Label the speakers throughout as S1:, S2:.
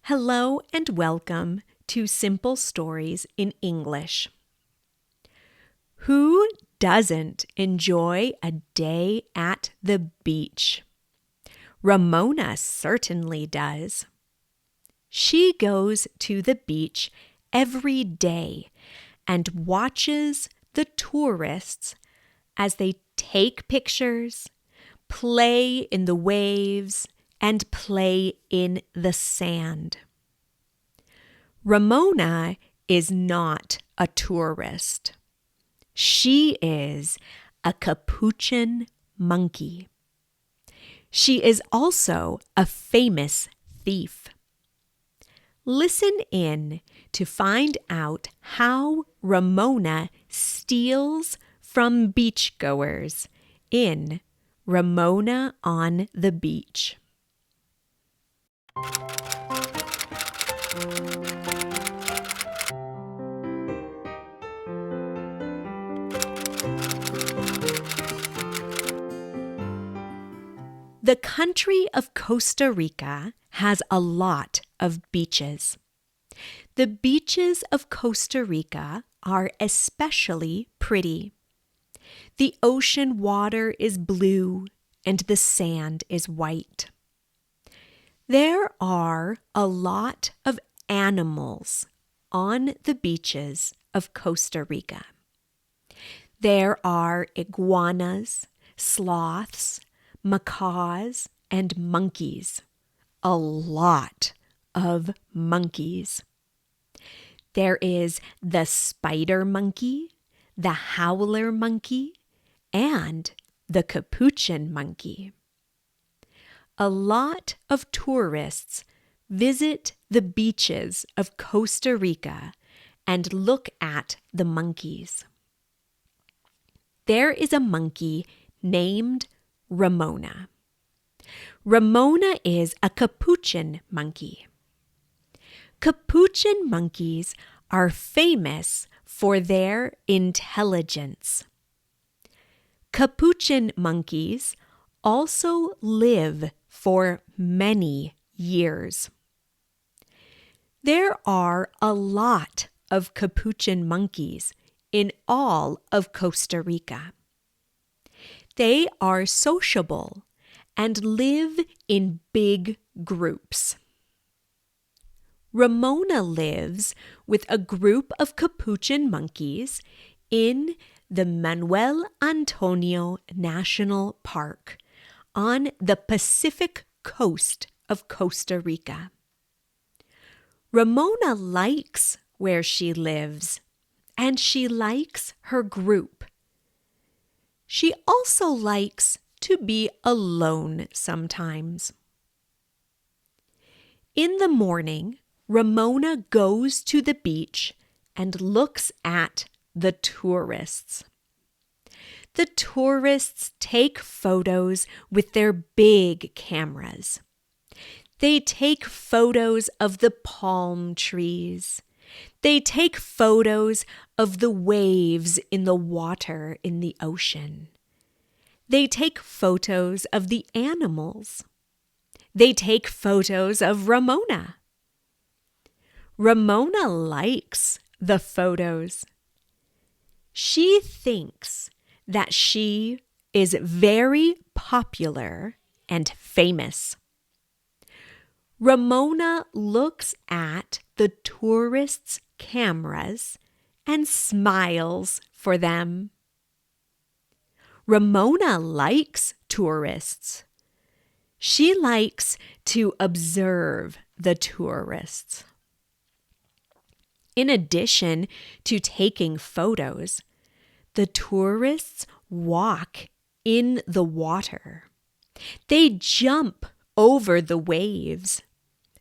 S1: Hello and welcome to Simple Stories in English. Who doesn't enjoy a day at the beach? Ramona certainly does. She goes to the beach every day and watches the tourists as they take pictures, play in the waves, and play in the sand. Ramona is not a tourist. She is a capuchin monkey. She is also a famous thief. Listen in to find out how Ramona steals from beachgoers in Ramona on the Beach. The country of Costa Rica has a lot of beaches. The beaches of Costa Rica are especially pretty. The ocean water is blue and the sand is white. There are a lot of animals on the beaches of Costa Rica. There are iguanas, sloths, macaws, and monkeys. A lot of monkeys. There is the spider monkey, the howler monkey, and the capuchin monkey. A lot of tourists visit the beaches of Costa Rica and look at the monkeys. There is a monkey named Ramona. Ramona is a capuchin monkey. Capuchin monkeys are famous for their intelligence. Capuchin monkeys also live for many years. There are a lot of capuchin monkeys in all of Costa Rica. They are sociable and live in big groups. Ramona lives with a group of capuchin monkeys in the Manuel Antonio National Park on the Pacific coast of Costa Rica. Ramona likes where she lives, and she likes her group. She also likes to be alone sometimes. In the morning, Ramona goes to the beach and looks at the tourists. The tourists take photos with their big cameras. They take photos of the palm trees. They take photos of the waves in the water in the ocean. They take photos of the animals. They take photos of Ramona. Ramona likes the photos. She thinks that she is very popular and famous. Ramona looks at the tourists' cameras and smiles for them. Ramona likes tourists. She likes to observe the tourists. In addition to taking photos, the tourists walk in the water. They jump over the waves.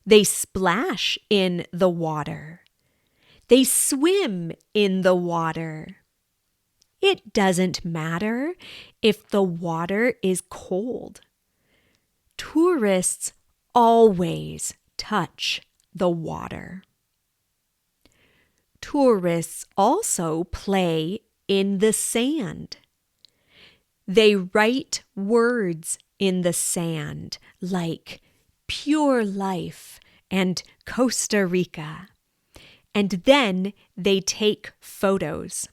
S1: They splash in the water. They swim in the water. It doesn't matter if the water is cold. Tourists always touch the water. Tourists also play in the sand. They write words in the sand like pure life and Costa Rica. And then they take photos.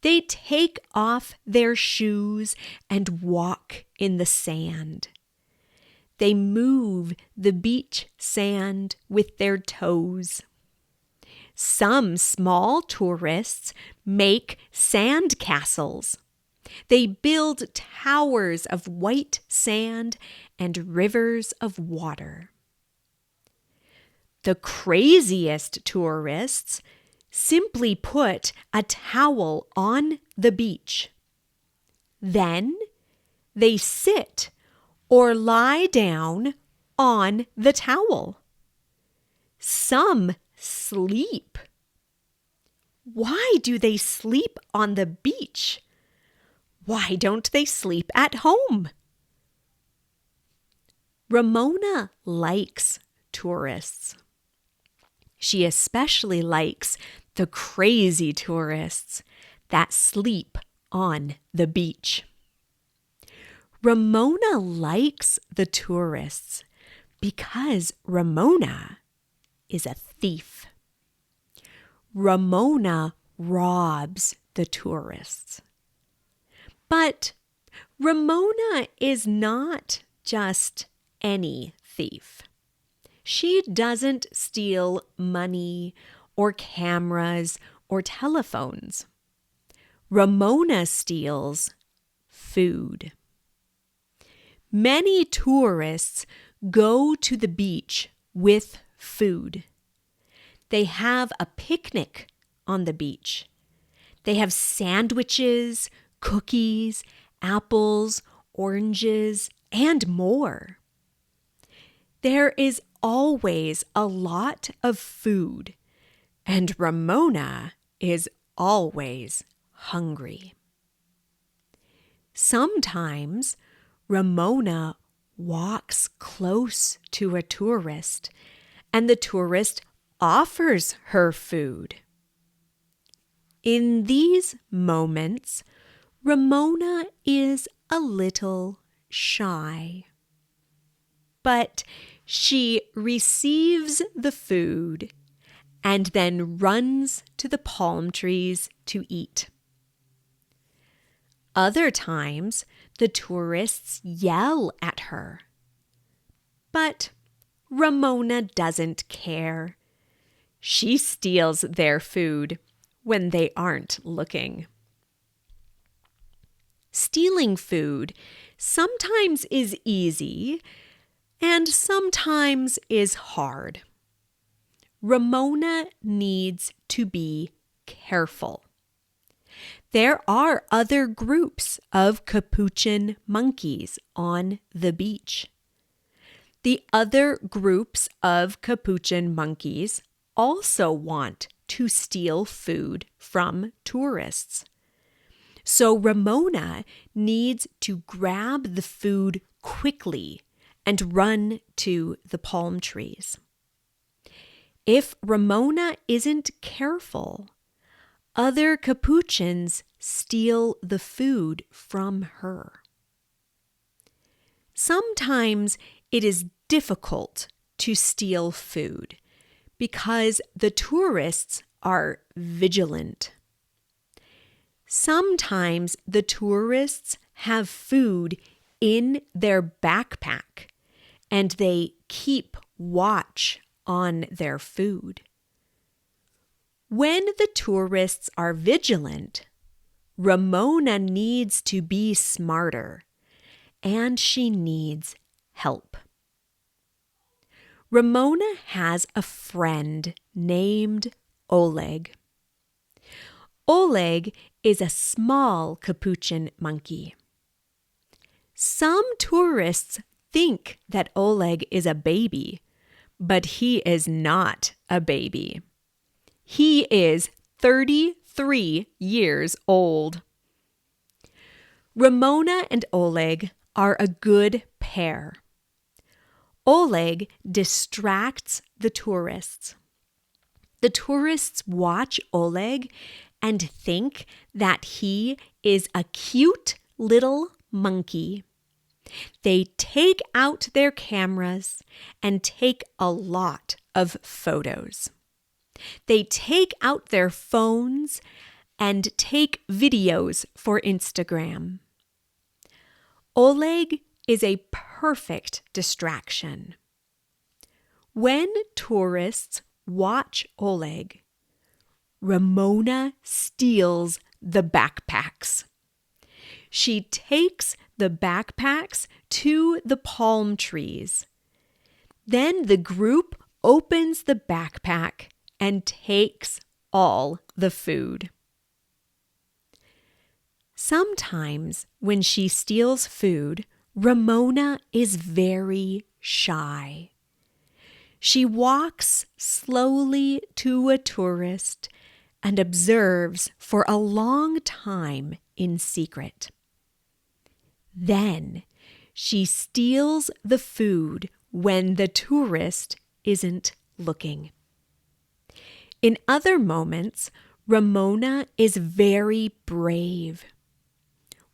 S1: They take off their shoes and walk in the sand. They move the beach sand with their toes. Some small tourists make sand castles. They build towers of white sand and rivers of water. The craziest tourists simply put a towel on the beach. Then they sit or lie down on the towel. Some sleep. Why do they sleep on the beach? Why don't they sleep at home? Ramona likes tourists. She especially likes the crazy tourists that sleep on the beach. Ramona likes the tourists because Ramona is a thief. Ramona robs the tourists. But Ramona is not just any thief. She doesn't steal money or cameras or telephones. Ramona steals food. Many tourists go to the beach with food. They have a picnic on the beach. They have sandwiches, cookies, apples, oranges, and more. There is always a lot of food, and Ramona is always hungry. Sometimes Ramona walks close to a tourist, and the tourist offers her food. In these moments, Ramona is a little shy. But she receives the food and then runs to the palm trees to eat. Other times, the tourists yell at her. But Ramona doesn't care. She steals their food when they aren't looking. Stealing food sometimes is easy and sometimes is hard. Ramona needs to be careful. There are other groups of capuchin monkeys on the beach. The other groups of capuchin monkeys also want to steal food from tourists. So Ramona needs to grab the food quickly and run to the palm trees. If Ramona isn't careful, other capuchins steal the food from her. Sometimes it is difficult to steal food because the tourists are vigilant. Sometimes the tourists have food in their backpack and they keep watch on their food. When the tourists are vigilant, Ramona needs to be smarter and she needs help. Ramona has a friend named Oleg. Oleg is a small capuchin monkey. Some tourists think that Oleg is a baby, but he is not a baby. He is 33 years old. Ramona and Oleg are a good pair. Oleg distracts the tourists. The tourists watch Oleg and think that he is a cute little monkey. They take out their cameras and take a lot of photos. They take out their phones and take videos for Instagram. Oleg is a perfect distraction. When tourists watch Oleg, Ramona steals the backpacks. She takes the backpacks to the palm trees. Then the group opens the backpack and takes all the food. Sometimes when she steals food, Ramona is very shy. She walks slowly to a tourist and observes for a long time in secret. Then she steals the food when the tourist isn't looking. In other moments, Ramona is very brave.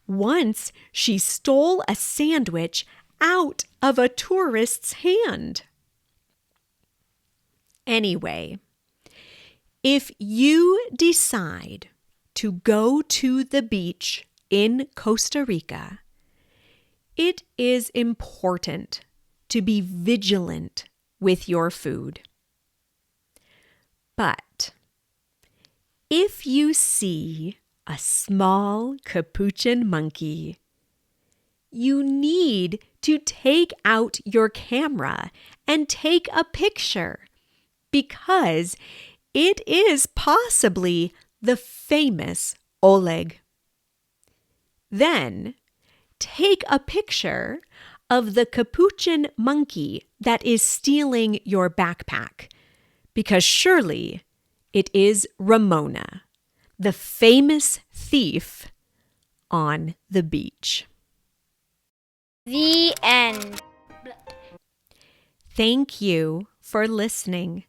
S1: Once she stole a sandwich out of a tourist's hand. Anyway, if you decide to go to the beach in Costa Rica, it is important to be vigilant with your food. But if you see a small capuchin monkey, you need to take out your camera and take a picture because it is possibly the famous Oleg. Then take a picture of the capuchin monkey that is stealing your backpack, because surely it is Ramona, the famous thief on the beach.
S2: The end.
S1: Thank you for listening.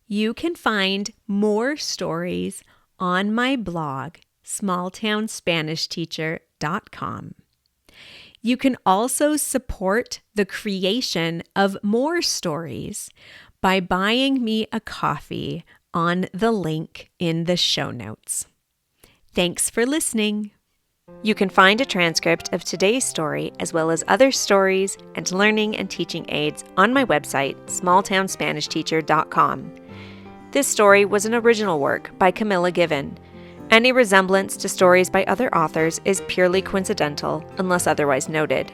S1: You can find more stories on my blog, smalltownspanishteacher.com. You can also support the creation of more stories by buying me a coffee on the link in the show notes. Thanks for listening. You can find a transcript of today's story as well as other stories and learning and teaching aids on my website, smalltownspanishteacher.com. This story was an original work by Camilla Given. Any resemblance to stories by other authors is purely coincidental unless otherwise noted.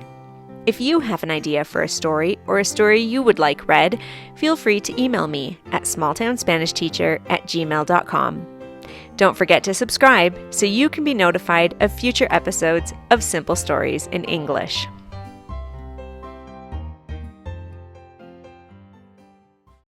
S1: If you have an idea for a story or a story you would like read, feel free to email me at smalltownspanishteacher@gmail.com. Don't forget to subscribe so you can be notified of future episodes of Simple Stories in English.